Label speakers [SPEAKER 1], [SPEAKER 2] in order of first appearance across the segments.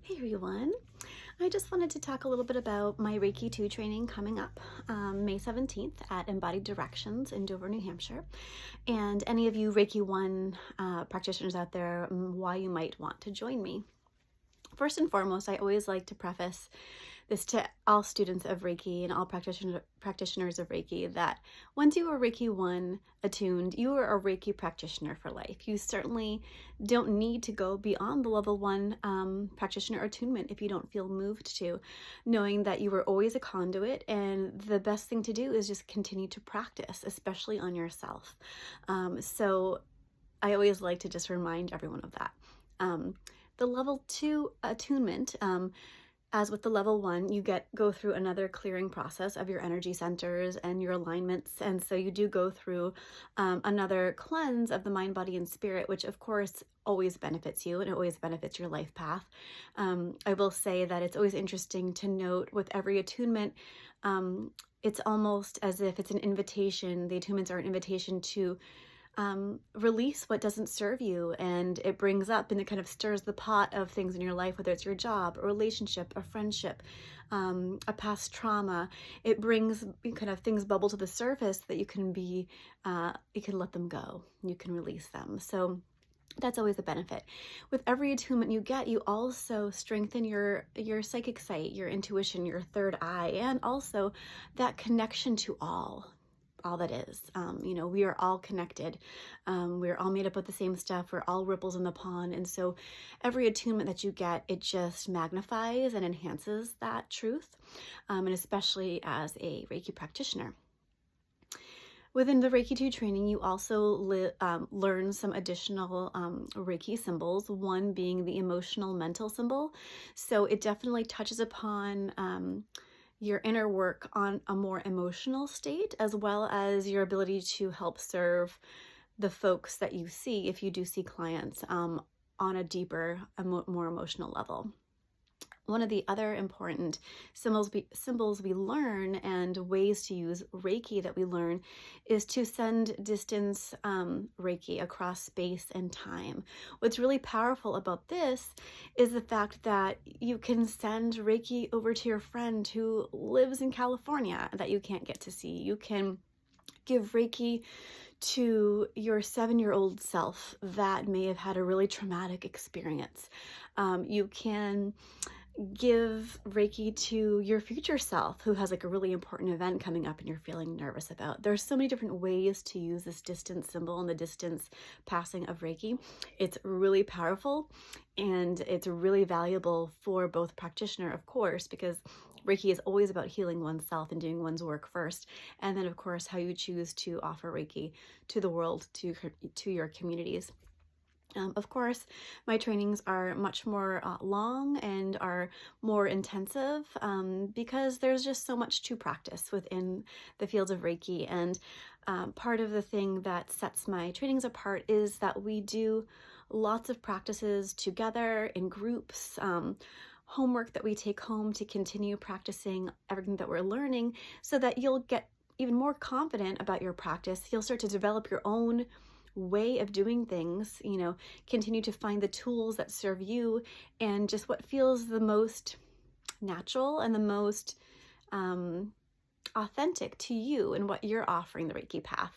[SPEAKER 1] Hey everyone, I just wanted to talk a little bit about my Reiki 2 training coming up May 17th at Embodied Directions in Dover, New Hampshire. And any of you Reiki 1 practitioners out there, why you might want to join me. First and foremost, I always like to preface this to all students of Reiki and all practitioners of Reiki that once you are Reiki 1 attuned, you are a Reiki practitioner for life. You certainly don't need to go beyond the level 1 practitioner attunement if you don't feel moved to, knowing that you were always a conduit, and the best thing to do is just continue to practice, especially on yourself. So I always like to just remind everyone of that. The level 2 attunement, as with the level 1, you go through another clearing process of your energy centers and your alignments. And so you do go through another cleanse of the mind, body, and spirit, which of course always benefits you and it always benefits your life path. I will say that it's always interesting to note with every attunement, it's almost as if it's an invitation. The attunements are an invitation to release what doesn't serve you, and it brings up and it kind of stirs the pot of things in your life, whether it's your job, a relationship, a friendship, a past trauma. It brings kind of things bubble to the surface that you can let them go, you can release them. So that's always a benefit. With every attunement you get, you also strengthen your psychic sight, your intuition, your third eye, and also that connection to all that is. We are all connected. We're all made up of the same stuff. We're all ripples in the pond. And so every attunement that you get, it just magnifies and enhances that truth, and especially as a Reiki practitioner. Within the Reiki 2 training, you also learn some additional Reiki symbols, one being the emotional mental symbol. So it definitely touches upon your inner work on a more emotional state, as well as your ability to help serve the folks that you see, if you do see clients, on a deeper, more emotional level. One of the other important symbols we learn and ways to use Reiki that we learn is to send distance Reiki across space and time. What's really powerful about this is the fact that you can send Reiki over to your friend who lives in California that you can't get to see. You can give Reiki to your 7-year-old self that may have had a really traumatic experience. You can give Reiki to your future self who has like a really important event coming up and you're feeling nervous about. There's so many different ways to use this distance symbol and the distance passing of Reiki. It's really powerful and it's really valuable for both practitioner, of course, because Reiki is always about healing oneself and doing one's work first. And then, of course, how you choose to offer Reiki to the world, to your communities. Of course, my trainings are much more long and are more intensive because there's just so much to practice within the field of Reiki. And part of the thing that sets my trainings apart is that we do lots of practices together in groups, homework that we take home to continue practicing everything that we're learning so that you'll get even more confident about your practice. You'll start to develop your own way of doing things, continue to find the tools that serve you and just what feels the most natural and the most authentic to you and what you're offering the Reiki path.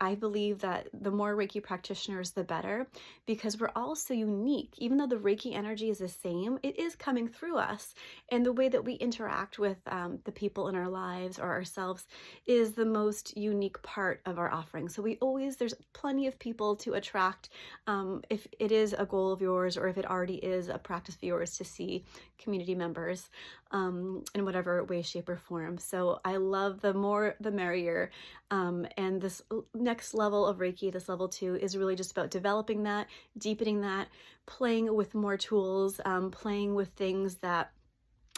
[SPEAKER 1] I believe that the more Reiki practitioners, the better, because we're all so unique. Even though the Reiki energy is the same, it is coming through us. And the way that we interact with the people in our lives or ourselves is the most unique part of our offering. So there's plenty of people to attract if it is a goal of yours or if it already is a practice of yours to see community members in whatever way, shape, or form. So I love the more, the merrier. And this next level of Reiki, this level 2, is really just about developing that, deepening that, playing with more tools, playing with things that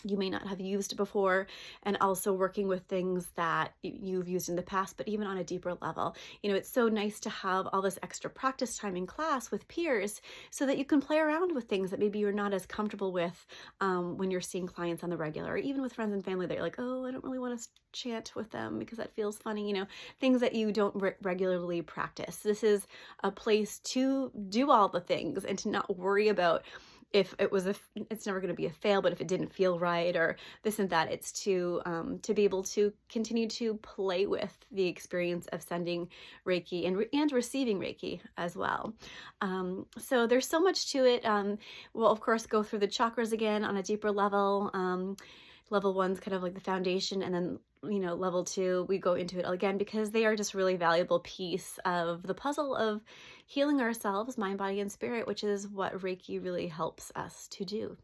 [SPEAKER 1] you may not have used before, and also working with things that you've used in the past, but even on a deeper level. It's so nice to have all this extra practice time in class with peers so that you can play around with things that maybe you're not as comfortable with when you're seeing clients on the regular, or even with friends and family that you're like, oh, I don't really want to chant with them because that feels funny, things that you don't regularly practice. This is a place to do all the things and to not worry about if it was it's never going to be a fail, but if it didn't feel right or this and that, it's to be able to continue to play with the experience of sending Reiki and receiving Reiki as well. So there's so much to it. We'll of course go through the chakras again on a deeper level. Level 1's kind of like the foundation, and then level 2 we go into it again because they are just really valuable piece of the puzzle of healing ourselves, mind, body, and spirit, which is what Reiki really helps us to do.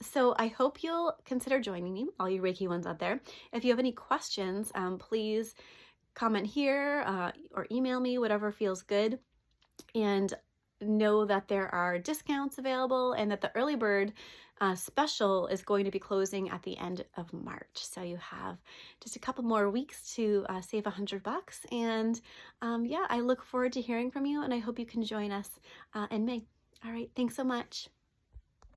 [SPEAKER 1] So I hope you'll consider joining me, all you Reiki ones out there. If you have any questions, please comment here or email me, whatever feels good. And know that there are discounts available and that the early bird special is going to be closing at the end of March. So you have just a couple more weeks to save $100. And yeah, I look forward to hearing from you, and I hope you can join us in May. All right, thanks so much.